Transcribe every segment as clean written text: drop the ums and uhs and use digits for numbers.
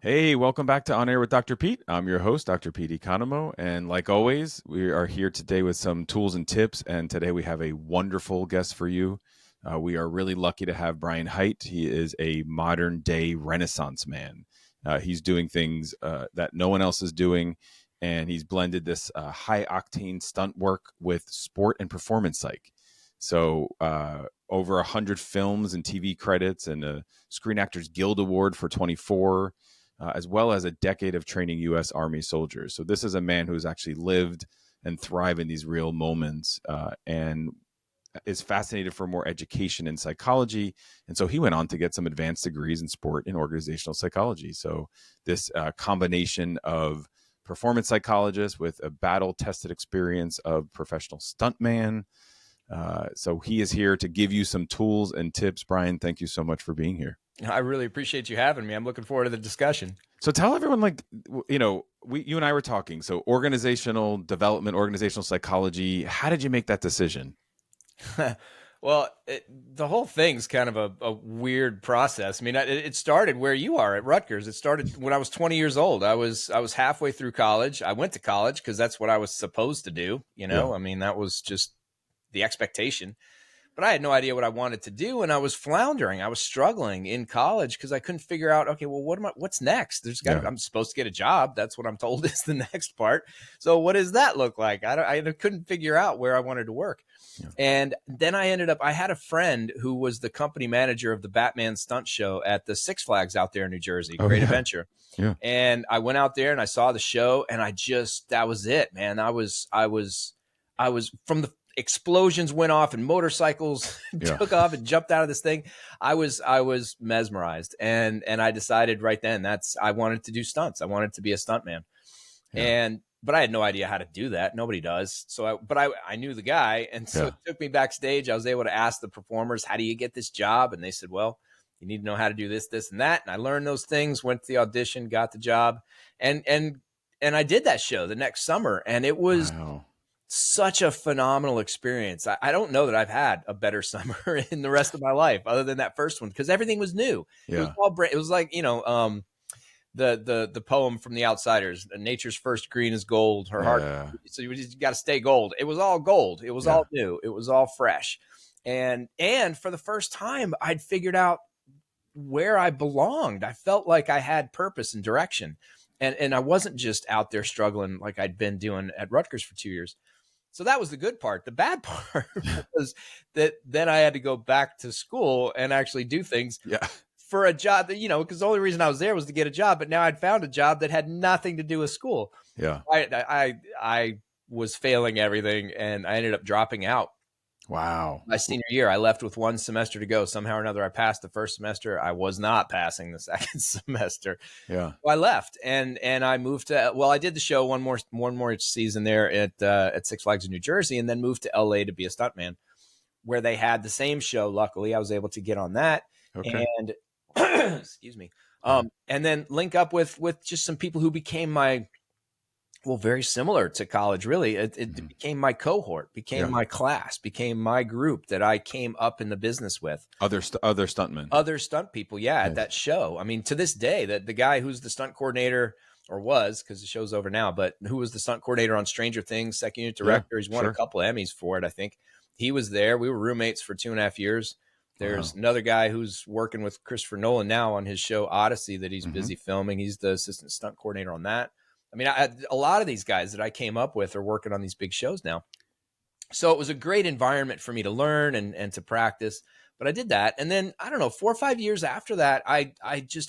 Hey, welcome back to On Air with Dr. Pete. I'm your host, Dr. Pete Economo. And like always, we are here today with some tools and tips. And today we have a wonderful guest for you. We are really lucky to have Brian Hite. He is a modern day Renaissance man. He's doing things that no one else is doing. And he's blended this high octane stunt work with sport and performance psych. So over 100 films and TV credits and a Screen Actors Guild Award for 24. As well as a decade of training U.S. Army soldiers. So this is a man who's actually lived and thrived in these real moments and is fascinated for more education in psychology. And so he went on to get some advanced degrees in sport and organizational psychology. So this combination of performance psychologist with a battle-tested experience of professional stuntman. So he is here to give you some tools and tips. Brian, thank you so much for being here. I really appreciate you having me. I'm looking forward to the discussion. So tell everyone, you and I were talking. So organizational development, organizational psychology. How did you make that decision? Well, the whole thing's kind of a weird process. I mean, it started where you are at Rutgers. It started when I was 20 years old. I was halfway through college. I went to college because that's what I was supposed to do. Yeah. I mean, that was just the expectation. But I had no idea what I wanted to do, and I was floundering. I was struggling in college because I couldn't figure out, okay, well, what's next? I'm supposed to get a job. That's what I'm told is the next part. So what does that look like? I couldn't figure out where I wanted to work. Yeah. And then I had a friend who was the company manager of the Batman stunt show at the Six Flags out there in New Jersey, Great Adventure. Yeah. And I went out there and I saw the show, and that was it, man. I was from the explosions went off and motorcycles took off and jumped out of this thing. I was mesmerized, and I decided right then I wanted to do stunts. I wanted to be a stuntman. Yeah. But I had no idea how to do that. Nobody does. So I knew the guy, and so it took me backstage. I was able to ask the performers, how do you get this job? And they said, well, you need to know how to do this, this, and that. And I learned those things, went to the audition, got the job, and I did that show the next summer, and it was such a phenomenal experience. I don't know that I've had a better summer in the rest of my life other than that first one, because everything was new. Yeah. It was like, the poem from The Outsiders, nature's first green is gold, her heart. So you just got to stay gold. It was all gold. It was all new. It was all fresh. And for the first time, I'd figured out where I belonged. I felt like I had purpose and direction. And I wasn't just out there struggling like I'd been doing at Rutgers for 2 years. So that was the good part. The bad part was that then I had to go back to school and actually do things for a job that, because the only reason I was there was to get a job. But now I'd found a job that had nothing to do with school. Yeah. I was failing everything, and I ended up dropping out. Wow. My senior year, I left with 1 semester to go. Somehow or another, I passed the first semester. I was not passing the second semester. Yeah. So I left and I moved to, I did the show one more season there at Six Flags in New Jersey, and then moved to LA to be a stuntman, where they had the same show. Luckily, I was able to get on that. Okay. And excuse me. And then link up with just some people who became very similar to college, really. It became my cohort, became my class, became my group that I came up in the business with. Other stuntmen. Other stunt people, at that show. I mean, to this day, the guy who's the stunt coordinator, or was, because the show's over now, but who was the stunt coordinator on Stranger Things, second unit director. He's won a couple of Emmys for it, I think. He was there. We were roommates for 2.5 years. There's another guy who's working with Christopher Nolan now on his show Odyssey that he's busy filming. He's the assistant stunt coordinator on that. I mean, a lot of these guys that I came up with are working on these big shows now. So it was a great environment for me to learn and to practice. But I did that. And then, I don't know, 4 or 5 years after that, I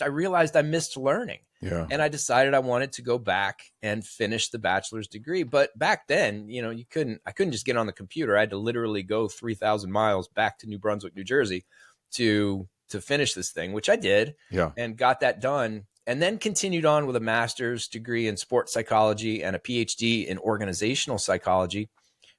realized I missed learning. Yeah. And I decided I wanted to go back and finish the bachelor's degree. But back then, I couldn't just get on the computer. I had to literally go 3,000 miles back to New Brunswick, New Jersey to finish this thing, which I did. Yeah. And got that done. And then continued on with a master's degree in sports psychology and a PhD in organizational psychology,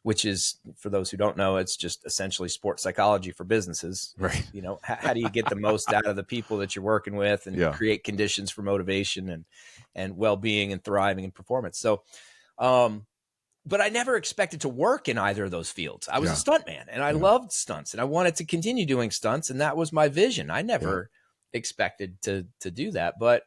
which is, for those who don't know, it's just essentially sports psychology for businesses. Right. How do you get the most out of the people that you're working with and create conditions for motivation and well-being and thriving and performance. So, but I never expected to work in either of those fields. I was a stuntman, and I loved stunts, and I wanted to continue doing stunts, and that was my vision. I never expected to do that, but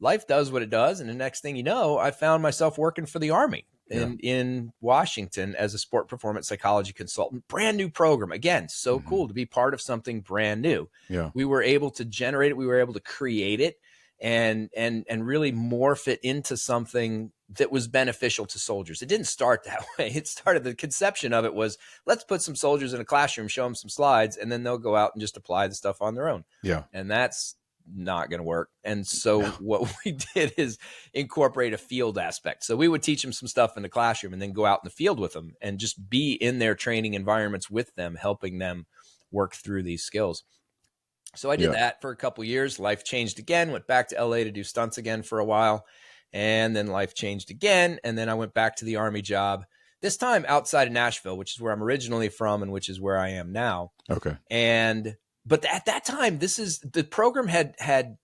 life does what it does. And the next thing you know, I found myself working for the Army in Washington as a sport performance psychology consultant. Brand new program. Again, so cool to be part of something brand new. Yeah. We were able to generate it. We were able to create it and really morph it into something that was beneficial to soldiers. It didn't start that way. It started, the conception of it was, let's put some soldiers in a classroom, show them some slides, and then they'll go out and just apply the stuff on their own. Yeah. And that's not going to work. And so what we did is incorporate a field aspect. So we would teach them some stuff in the classroom and then go out in the field with them and just be in their training environments with them, helping them work through these skills. So I did that for a couple of years. Life changed again, went back to LA to do stunts again for a while. And then life changed again. And then I went back to the Army job, this time outside of Nashville, which is where I'm originally from and which is where I am now. Okay. But at that time, the program had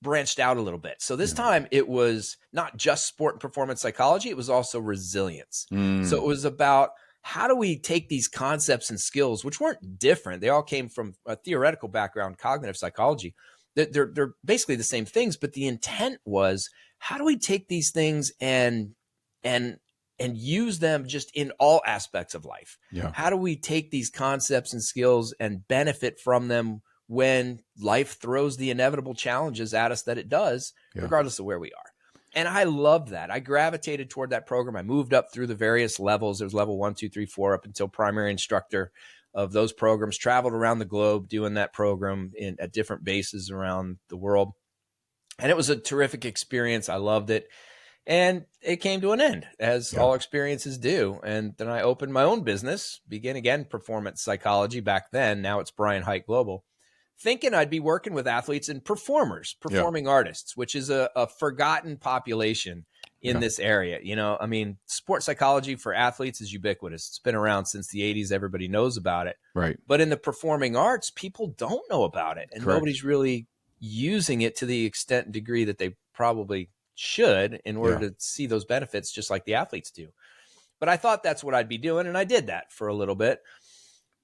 branched out a little bit. So this time it was not just sport and performance psychology. It was also resilience. So it was about, how do we take these concepts and skills, which weren't different? They all came from a theoretical background, cognitive psychology. They're basically the same things, but the intent was, how do we take these things and use them just in all aspects of life? Yeah. How do we take these concepts and skills and benefit from them when life throws the inevitable challenges at us that it does, regardless of where we are? And I love that. I gravitated toward that program. I moved up through the various levels. There was level 1, 2, 3, 4, up until primary instructor of those programs, traveled around the globe doing that program at different bases around the world. And it was a terrific experience. I loved it. And it came to an end, as all experiences do. And then I opened my own business, began again performance psychology back then. Now it's Brian Hite Global, thinking I'd be working with athletes and performers, performing artists, which is a forgotten population in this area. You know, I mean, sports psychology for athletes is ubiquitous. It's been around since the 80s. Everybody knows about it. Right. But in the performing arts, people don't know about it. And nobody's really using it to the extent and degree that they probably should in order to see those benefits, just like the athletes do. But I thought that's what I'd be doing. And I did that for a little bit.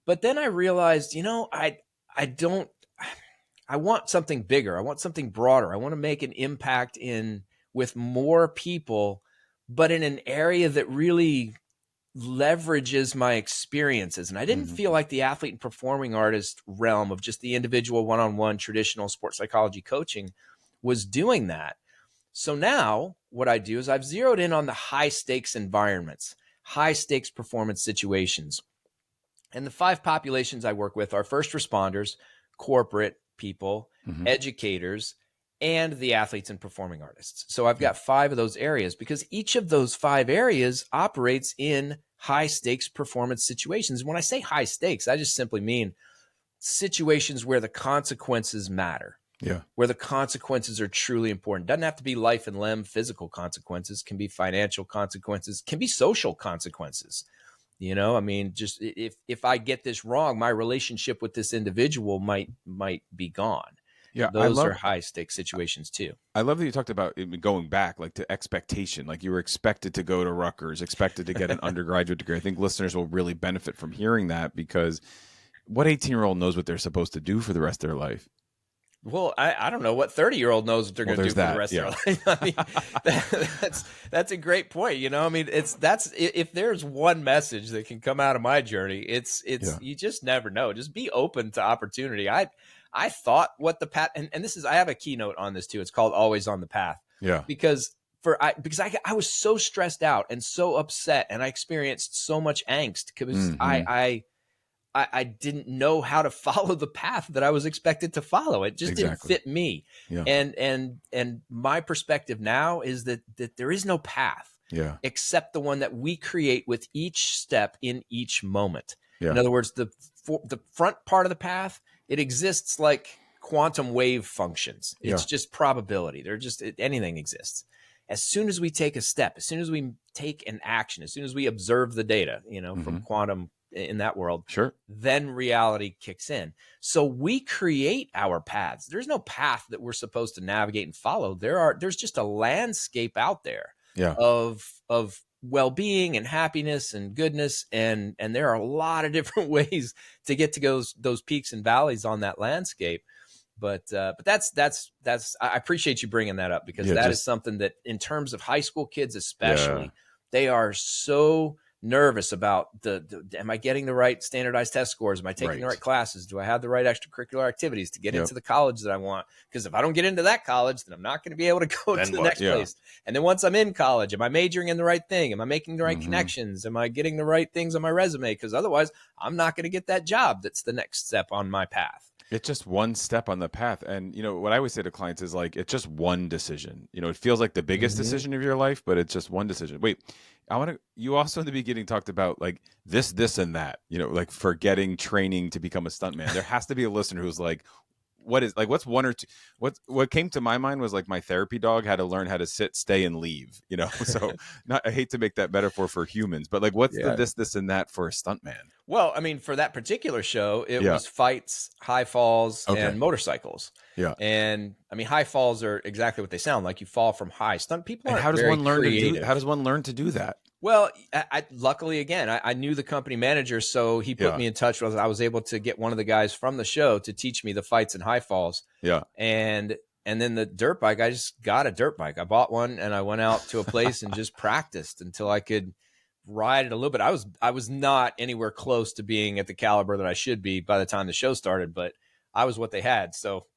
But then I realized, you know, I want something bigger. I want something broader. I want to make an impact with more people, but in an area that really leverages my experiences. And I didn't feel like the athlete and performing artist realm of just the individual one-on-one traditional sports psychology coaching was doing that. So now what I do is I've zeroed in on the high stakes environments, high stakes performance situations. And the 5 populations I work with are first responders, corporate people, educators, and the athletes and performing artists. So I've got 5 of those areas, because each of those 5 areas operates in high stakes performance situations. When I say high stakes, I just simply mean situations where the consequences matter. Where the consequences are truly important. Doesn't have to be life and limb physical consequences, can be financial consequences, can be social consequences. You know, I mean, just if I get this wrong, my relationship with this individual might be gone. Yeah, those are high stakes situations too. I love that you talked about it going back, like to expectation, like you were expected to go to Rutgers, expected to get an undergraduate degree. I think listeners will really benefit from hearing that, because what 18-year-old knows what they're supposed to do for the rest of their life? Well, I don't know what 30-year-old knows what they're going to do for the rest of their life. I mean, that's a great point. You know, I mean, if there's one message that can come out of my journey, it's you just never know. Just be open to opportunity. I thought what the path, and this is, I have a keynote on this too. It's called Always on the Path. Yeah. Because I was so stressed out and so upset, and I experienced so much angst because I didn't know how to follow the path that I was expected to follow. It just didn't fit me. Yeah. And my perspective now is that there is no path except the one that we create with each step in each moment. Yeah. In other words, the front part of the path, it exists like quantum wave functions. It's just probability. Anything exists. As soon as we take a step, as soon as we take an action, as soon as we observe the data, from quantum in that world, then reality kicks in. So we create our paths. There's no path that we're supposed to navigate and follow. There's just a landscape out there of well-being and happiness and goodness. And there are a lot of different ways to get to those peaks and valleys on that landscape. But I appreciate you bringing that up, because that is something that, in terms of high school kids especially, they are so nervous about am I getting the right standardized test scores? Am I taking the right classes? Do I have the right extracurricular activities to get into the college that I want? Because if I don't get into that college, then I'm not going to be able to go to the next place. And then once I'm in college, am I majoring in the right thing? Am I making the right connections? Am I getting the right things on my resume? Because otherwise I'm not going to get that job that's the next step on my path. It's just one step on the path. And, what I always say to clients is, like, it's just one decision. It feels like the biggest decision of your life, but it's just one decision. Wait, you also in the beginning talked about, like, this, and that, like forgetting training to become a stuntman. There has to be a listener who's like, what's one or two, what came to my mind was, like, my therapy dog had to learn how to sit, stay, and leave, so I hate to make that metaphor for humans, but, like, what's the this, and that for a stuntman? Well, I mean, for that particular show, it was fights, high falls, and motorcycles. Yeah. And I mean, high falls are exactly what they sound like. You fall from high. Stunt people aren't very creative. How does one learn to do that? Well, luckily, again, I knew the company manager, so he put me in touch with. I was able to get one of the guys from the show to teach me the fights and high falls. Yeah. And then the dirt bike, I just got a dirt bike. I bought one, and I went out to a place and just practiced until I could ride it a little bit. I was not anywhere close to being at the caliber that I should be by the time the show started, but I was what they had. So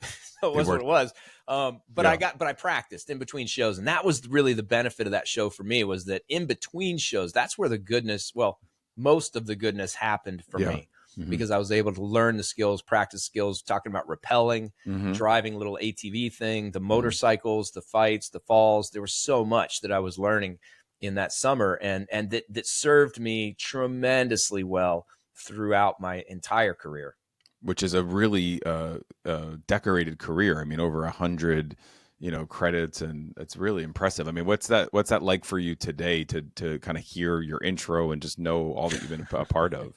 it was what it was. But I practiced in between shows. And that was really the benefit of that show for me, was that in between shows, that's where the goodness, most of the goodness happened for me, because I was able to learn the skills, practice skills, talking about rappelling, driving a little ATV thing, the motorcycles, the fights, the falls. There was so much that I was learning in that summer, and that served me tremendously well throughout my entire career. Which is a really decorated career. I mean, over 100, credits, and it's really impressive. I mean, what's that like for you today to kind of hear your intro and just know all that you've been a part of?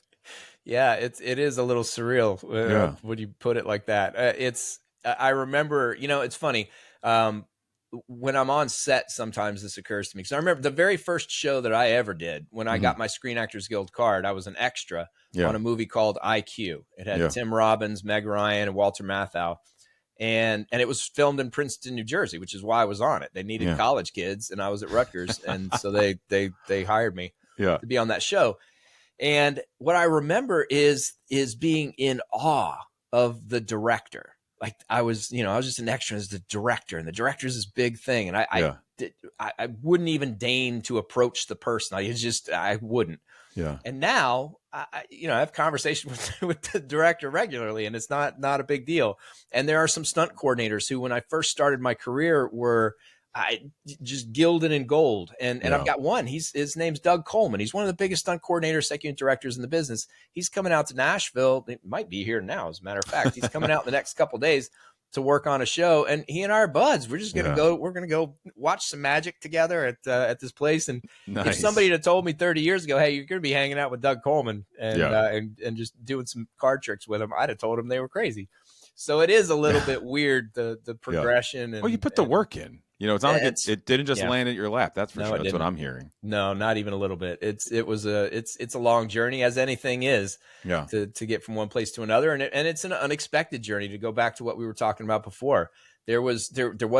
Yeah, it is a little surreal when you put it like that. I remember, it's funny. When I'm on set, sometimes this occurs to me, because I remember the very first show that I ever did, when I got my Screen Actors Guild card. I was an extra on a movie called IQ. It had Tim Robbins, Meg Ryan, and Walter Matthau. And it was filmed in Princeton, New Jersey, which is why I was on it. They needed college kids, and I was at Rutgers. And so they hired me to be on that show. And what I remember is being in awe of the director. Like, I was just an extra as the director, and the director's this big thing. And I wouldn't even deign to approach the person. I wouldn't. Yeah. And now I have conversations with the director regularly, and it's not a big deal. And there are some stunt coordinators who, when I first started my career, were just gilded in gold. And I've got one. His name's Doug Coleman. He's one of the biggest stunt coordinators, second directors in the business. He's coming out to Nashville. It might be here now, as a matter of fact. He's coming out in the next couple of days to work on a show, and he and I are buds. We're just gonna go. We're gonna go watch some magic together at this place. And if somebody had told me 30 years ago, "Hey, you're gonna be hanging out with Doug Coleman and just doing some card tricks with him," I'd have told him they were crazy. So it is a little bit weird, the progression. And, you put the work in. It's not like it didn't just land at your lap. That's for sure. That's what I'm hearing. No, not even a little bit. It's a long journey, as anything is. Yeah. To get from one place to another, and it's an unexpected journey. To go back to what we were talking about before, there was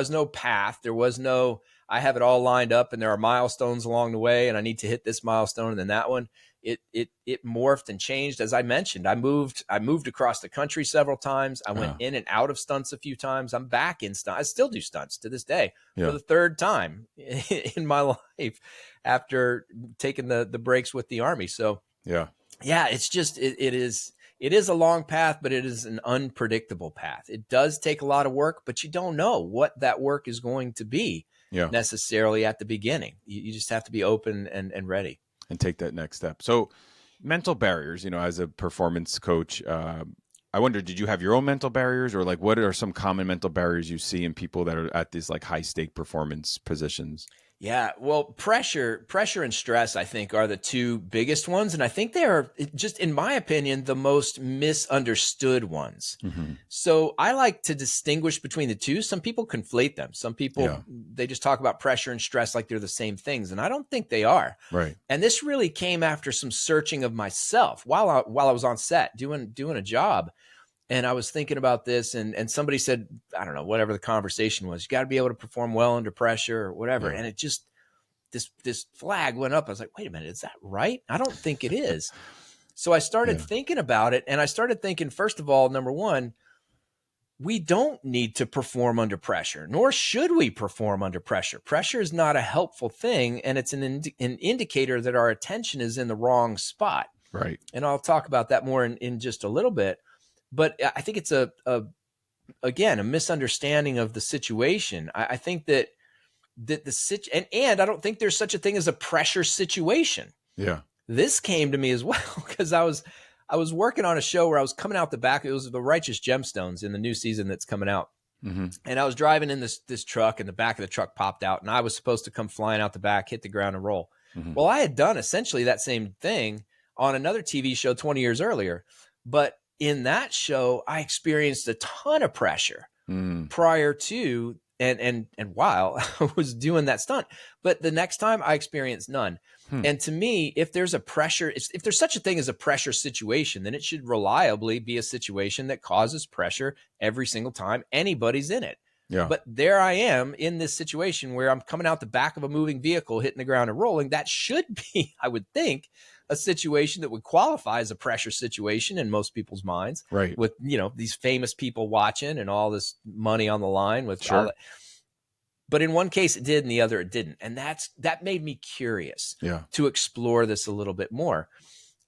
no path. There was no, I have it all lined up, and there are milestones along the way, and I need to hit this milestone and then that one. It morphed and changed. As I mentioned, I moved across the country several times. I went in and out of stunts a few times. I'm back in stunts. I still do stunts to this day for the third time in my life after taking the breaks with the Army. So it's just, it is a long path, but it is an unpredictable path. It does take a lot of work, but you don't know what that work is going to be necessarily at the beginning. You just have to be open and ready. And take that next step. So mental barriers, as a performance coach, I wonder, did you have your own mental barriers, or like, what are some common mental barriers you see in people that are at these like high stake performance positions? Yeah, well, pressure and stress, I think, are the two biggest ones. And I think they are, just in my opinion, the most misunderstood ones. Mm-hmm. So I like to distinguish between the two. Some people conflate them. Some people, they just talk about pressure and stress like they're the same things. And I don't think they are. Right. And this really came after some searching of myself while I was on set doing a job. And I was thinking about this, and somebody said, I don't know, whatever the conversation was, you got to be able to perform well under pressure or whatever. Yeah. And it just, this flag went up. I was like, wait a minute, is that right? I don't think it is. So I started thinking about it, and I started thinking, first of all, number one, we don't need to perform under pressure, nor should we perform under pressure. Pressure is not a helpful thing, and it's an indicator that our attention is in the wrong spot. Right. And I'll talk about that more in just a little bit. But I think it's again, a misunderstanding of the situation. I think that and I don't think there's such a thing as a pressure situation. Yeah. This came to me as well because I was working on a show where I was coming out the back. It was The Righteous Gemstones in the new season that's coming out. Mm-hmm. And I was driving in this truck, and the back of the truck popped out, and I was supposed to come flying out the back, hit the ground, and roll. Mm-hmm. Well, I had done essentially that same thing on another TV show 20 years earlier. But in that show, I experienced a ton of pressure prior to and while I was doing that stunt. But the next time I experienced none. And to me, if there's a pressure, if there's such a thing as a pressure situation, then it should reliably be a situation that causes pressure every single time anybody's in it. Yeah. But there I am in this situation where I'm coming out the back of a moving vehicle, hitting the ground and rolling. That should be, I would think, a situation that would qualify as a pressure situation in most people's minds. Right. With, these famous people watching and all this money on the line with all that. But in one case it did, and the other it didn't. And that made me curious to explore this a little bit more.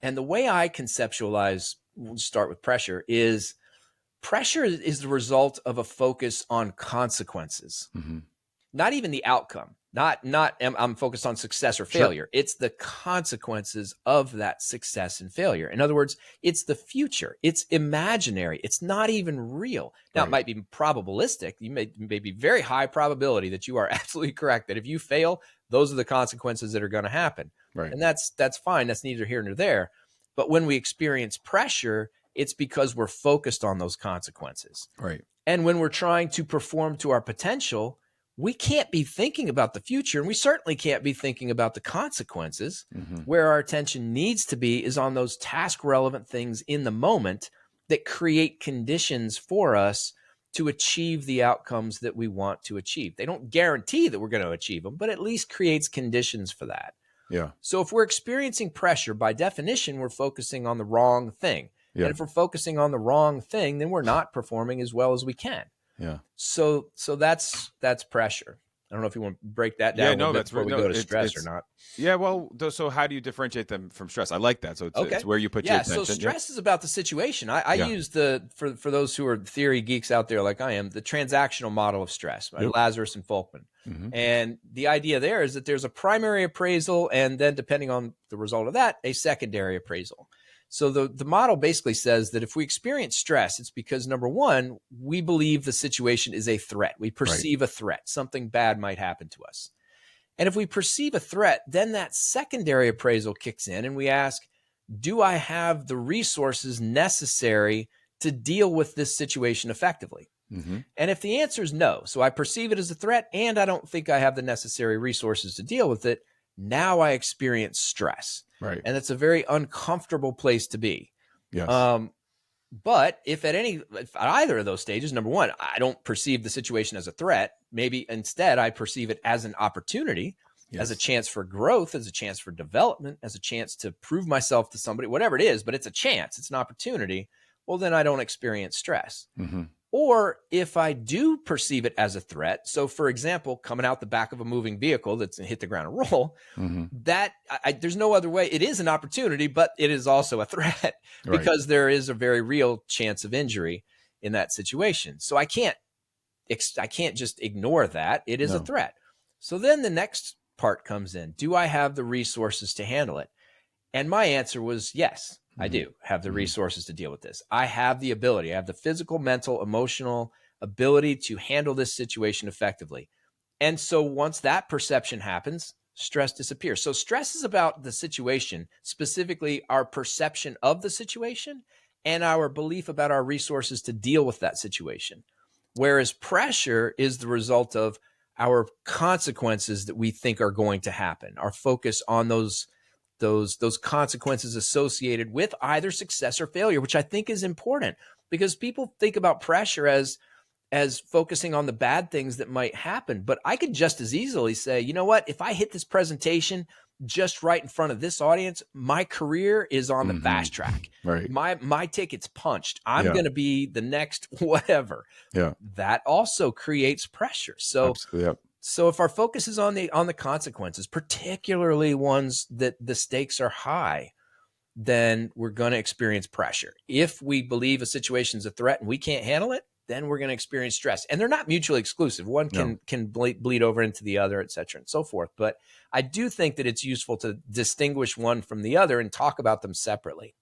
And the way I conceptualize, we'll start with pressure, is pressure is the result of a focus on consequences, not even the outcome. Not I'm focused on success or failure. It's the consequences of that success and failure. In other words, it's the future. It's imaginary. It's not even real. Now, it might be probabilistic. You may be very high probability that you are absolutely correct, that if you fail, those are the consequences that are going to happen. Right. And that's fine. That's neither here nor there. But when we experience pressure, it's because we're focused on those consequences. Right. And when we're trying to perform to our potential, we can't be thinking about the future, and we certainly can't be thinking about the consequences. Where our attention needs to be is on those task relevant things in the moment that create conditions for us to achieve the outcomes that we want to achieve. They don't guarantee that we're going to achieve them, but at least creates conditions for that. Yeah. So if we're experiencing pressure, by definition, we're focusing on the wrong thing. Yeah. And if we're focusing on the wrong thing, then we're not performing as well as we can. Yeah. So that's pressure. I don't know if you want to break that down before we go to stress or not. Yeah. Well, so how do you differentiate them from stress? I like that. So it's where you put your attention. So stress is about the situation. I use for those who are theory geeks out there like I am, the transactional model of stress by Lazarus and Folkman. And the idea there is that there's a primary appraisal, and then depending on the result of that, a secondary appraisal. So the model basically says that if we experience stress, it's because, number one, we believe the situation is a threat. We perceive a threat. Something bad might happen to us. And if we perceive a threat, then that secondary appraisal kicks in, and we ask, do I have the resources necessary to deal with this situation effectively? And if the answer is no, so I perceive it as a threat and I don't think I have the necessary resources to deal with it, now I experience stress. Right. And it's a very uncomfortable place to be. Yes. But if at either of those stages, number one, I don't perceive the situation as a threat, maybe instead I perceive it as an opportunity, as a chance for growth, as a chance for development, as a chance to prove myself to somebody, whatever it is, but it's a chance, it's an opportunity. Well, then I don't experience stress. Or if I do perceive it as a threat, so for example, coming out the back of a moving vehicle that's hit the ground and roll, that there's no other way. It is an opportunity, but it is also a threat because there is a very real chance of injury in that situation. So I can't just ignore that. It is a threat. So then the next part comes in. Do I have the resources to handle it? And my answer was yes. I do have the resources to deal with this. I have the ability. I have the physical, mental, emotional ability to handle this situation effectively. And so once that perception happens, stress disappears. So stress is about the situation, specifically our perception of the situation and our belief about our resources to deal with that situation. Whereas pressure is the result of our consequences that we think are going to happen, our focus on those those consequences associated with either success or failure, which I think is important, because people think about pressure as focusing on the bad things that might happen. But I could just as easily say, you know what, if I hit this presentation just right in front of this audience, my career is on the fast track. Right. My ticket's punched. I'm Yeah. going to be the next whatever. Yeah. That also creates pressure. So Absolutely. Yep. so if our focus is on the consequences, particularly ones that the stakes are high, then we're going to experience pressure. If we believe a situation is a threat and we can't handle it, then we're going to experience stress. And they're not mutually exclusive. One can bleed over into the other, et cetera, and so forth. But I do think that it's useful to distinguish one from the other and talk about them separately.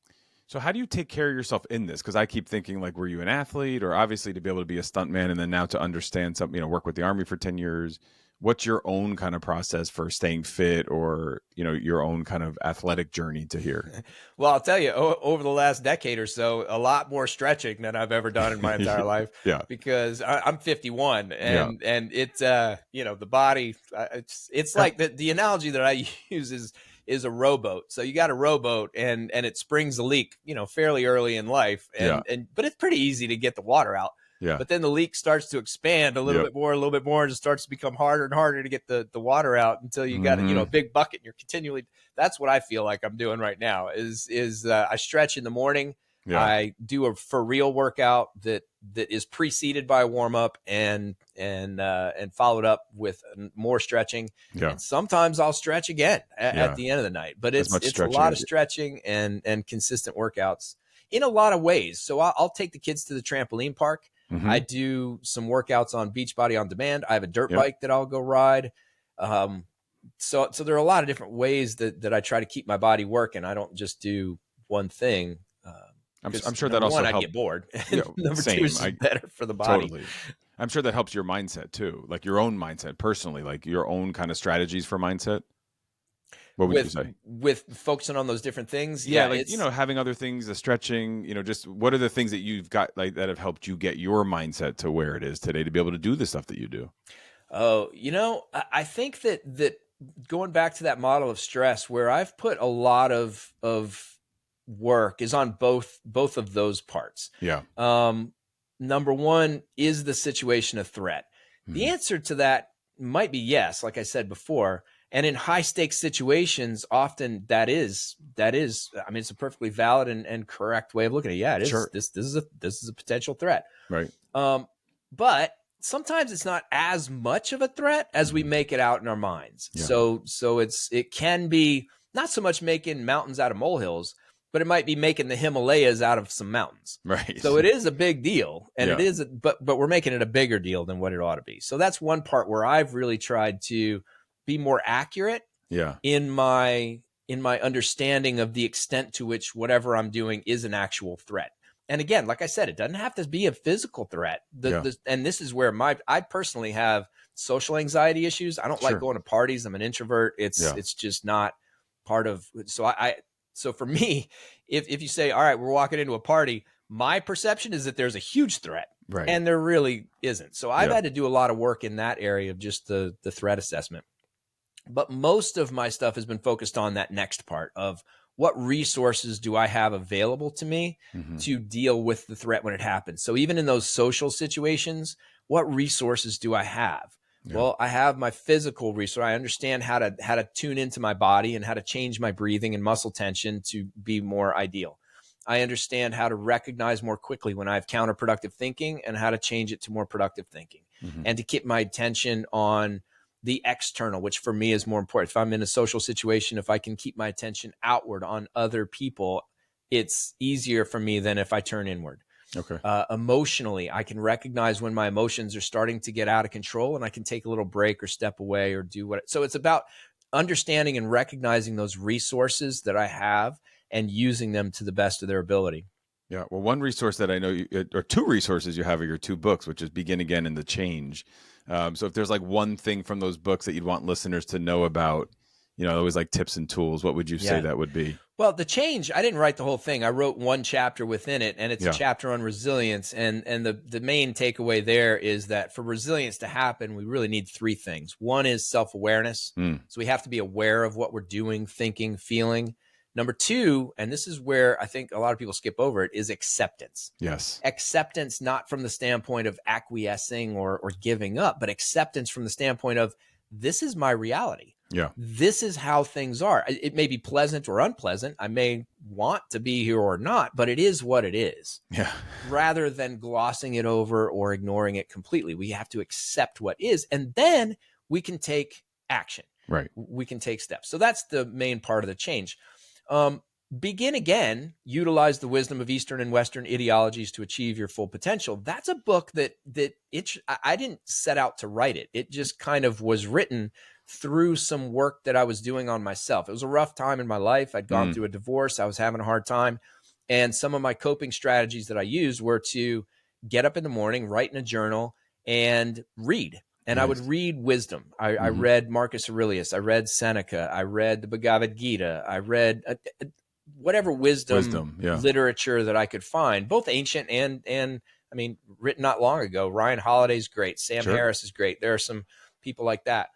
So how do you take care of yourself in this? Because I keep thinking, like, were you an athlete, or obviously to be able to be a stuntman, and then now to understand something, work with the Army for 10 years. What's your own kind of process for staying fit, or, your own kind of athletic journey to here? Well, I'll tell you, over the last decade or so, a lot more stretching than I've ever done in my entire life. Yeah. Because I'm 51 and it's, the body, it's like the analogy that I use is a rowboat. So you got a rowboat and it springs a leak, fairly early in life. But it's pretty easy to get the water out. Yeah. But then the leak starts to expand a little bit more, and it starts to become harder and harder to get the water out until you got a big bucket and you're continually. That's what I feel like I'm doing right now is I stretch in the morning. Yeah. I do a for real workout that is preceded by a warm up and followed up with more stretching. Yeah. And sometimes I'll stretch again at the end of the night, but it's a lot of stretching and consistent workouts in a lot of ways. So I'll take the kids to the trampoline park. Mm-hmm. I do some workouts on Beachbody on Demand. I have a dirt bike that I'll go ride. So there are a lot of different ways that I try to keep my body working. I don't just do one thing. I'm sure that also helps. I get bored. Number two is better for the body. Totally. I'm sure that helps your mindset too, like your own mindset personally, like your own kind of strategies for mindset. What would you say? With focusing on those different things? Yeah, like, having other things, the stretching, just what are the things that you've got like that have helped you get your mindset to where it is today to be able to do the stuff that you do? Oh, I think that going back to that model of stress, where I've put a lot of work is on both of those parts. Yeah. Number one, is the situation a threat? The answer to that might be yes, like I said before. And in high stakes situations, often that is, I mean, it's a perfectly valid and correct way of looking at it. Yeah, it is. Sure. This is a potential threat. Right. But sometimes it's not as much of a threat as we make it out in our minds. Yeah. So it can be not so much making mountains out of molehills, but it might be making the Himalayas out of some mountains. Right. So it is a big deal, and it is, but we're making it a bigger deal than what it ought to be. So that's one part where I've really tried to be more accurate in my understanding of the extent to which whatever I'm doing is an actual threat. And again, like I said, it doesn't have to be a physical threat. And this is where I personally have social anxiety issues. I don't like going to parties. I'm an introvert. It's just not part of. So for me, if you say, all right, we're walking into a party, my perception is that there's a huge threat. Right. And there really isn't. So I've had to do a lot of work in that area of just the threat assessment. But most of my stuff has been focused on that next part of what resources do I have available to me to deal with the threat when it happens. So even in those social situations, what resources do I have? Yeah. Well, I have my physical resource. I understand how to tune into my body and how to change my breathing and muscle tension to be more ideal. I understand how to recognize more quickly when I have counterproductive thinking and how to change it to more productive thinking, and to keep my attention on the external, which for me is more important. If I'm in a social situation, if I can keep my attention outward on other people, it's easier for me than if I turn inward. Okay. Emotionally, I can recognize when my emotions are starting to get out of control, and I can take a little break or step away or do what. So it's about understanding and recognizing those resources that I have and using them to the best of their ability. Yeah. Well, one resource that I know, or two resources you have are your two books, which is Begin Again and The Change. So if there's like one thing from those books that you'd want listeners to know about, always like tips and tools. What would you say that would be? Well, the change, I didn't write the whole thing. I wrote one chapter within it, and it's a chapter on resilience. And the main takeaway there is that for resilience to happen, we really need three things. One is self-awareness. So we have to be aware of what we're doing, thinking, feeling. Number two, and this is where I think a lot of people skip over it, is acceptance. Yes. Acceptance, not from the standpoint of acquiescing or giving up, but acceptance from the standpoint of, this is my reality. Yeah. This is how things are. It may be pleasant or unpleasant. I may want to be here or not, but it is what it is. Yeah. Rather than glossing it over or ignoring it completely, we have to accept what is, and then we can take action. Right. We can take steps. So that's the main part of the change. Begin again, utilize the wisdom of Eastern and Western ideologies to achieve your full potential. That's a book that I didn't set out to write it. It just kind of was written through some work that I was doing on myself. It was a rough time in my life. I'd gone through a divorce. I was having a hard time. And some of my coping strategies that I used were to get up in the morning, write in a journal, and read. And I would read wisdom. I read Marcus Aurelius. I read Seneca. I read the Bhagavad Gita. I read whatever wisdom literature that I could find, both ancient and I mean, written not long ago. Ryan Holiday's great. Sam Harris is great. There are some people like that.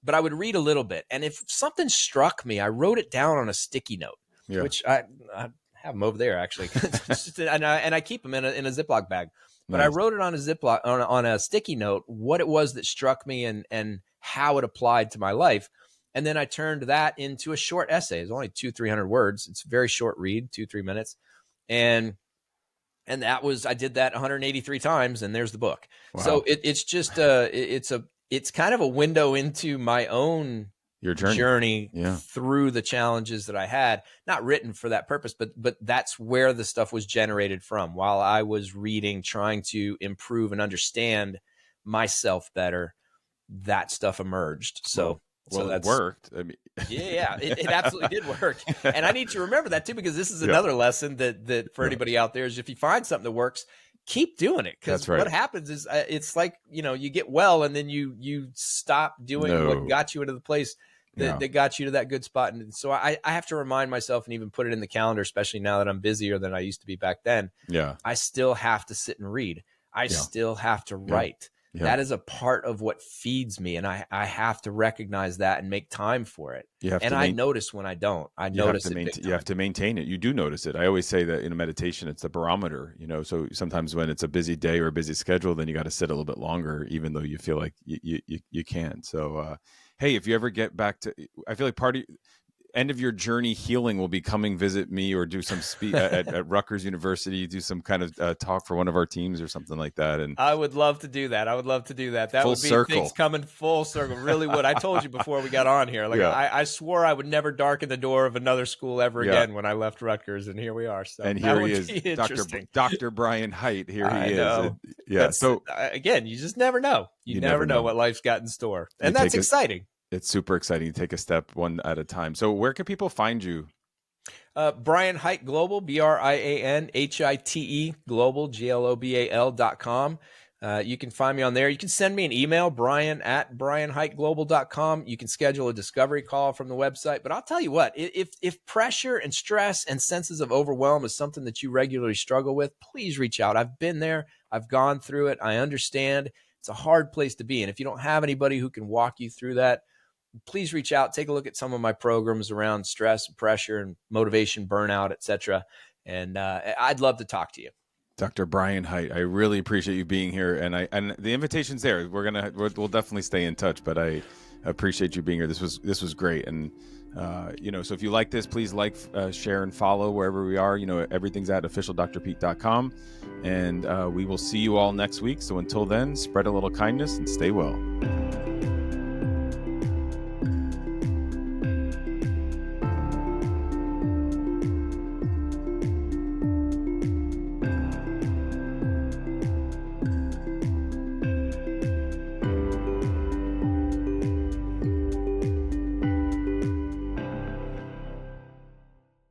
But I would read a little bit. And if something struck me, I wrote it down on a sticky note, which I have them over there, actually. and I keep them in a Ziploc bag. But I wrote it on a Ziploc, on a sticky note, what it was that struck me and how it applied to my life. And then I turned that into a short essay. It's only 200-300 words. It's a very short read, 2-3 minutes. And that was, I did that 183 times, and there's the book. Wow. So it's just, it's kind of a window into my own journey through the challenges that I had, not written for that purpose, but that's where the stuff was generated from while I was reading, trying to improve and understand myself better. That stuff emerged. So it worked. I mean, it absolutely did work. And I need to remember that too, because this is another lesson that for anybody out there is, if you find something that works, keep doing it. Because what happens is it's like, you get well and then you stop doing what got you into the place that got you to that good spot. And so I have to remind myself and even put it in the calendar, especially now that I'm busier than I used to be back then. Yeah. I still have to sit and read. I still have to write. Yeah. That is a part of what feeds me. And I have to recognize that and make time for it. I notice when I don't. You have to maintain it. You do notice it. I always say that in meditation, it's the barometer, so sometimes when it's a busy day or a busy schedule, then you got to sit a little bit longer, even though you feel like you can. So, hey, if you ever get back to, I feel like end of your journey healing will be coming visit me or do some at Rutgers University, do some kind of talk for one of our teams or something like that. And I would love to do that. That would be circle. Things coming full circle. Really would. I told you before we got on here, I swore I would never darken the door of another school ever again when I left Rutgers. And here we are. So and here he is, Dr. Brian Hite. Here he is. So again, you just never know. You never know what life's got in store. And that's exciting. It's super exciting. You take a step one at a time. So where can people find you? Brian Hite Global, BrianHite Global, GLOBAL.com. You can find me on there. You can send me an email, brian@brianhiteglobal.com. You can schedule a discovery call from the website. But I'll tell you what, if pressure and stress and senses of overwhelm is something that you regularly struggle with, please reach out. I've been there. I've gone through it. I understand. It's a hard place to be. And if you don't have anybody who can walk you through that, please reach out, take a look at some of my programs around stress and pressure and motivation, burnout, etc. And I'd love to talk to you. Dr. Brian Hite, I really appreciate you being here. And the invitation's there. We'll definitely stay in touch, but I appreciate you being here. This was great. And so if you like this, please like, share, and follow wherever we are. Everything's at officialdrpete.com. And we will see you all next week. So until then, spread a little kindness and stay well.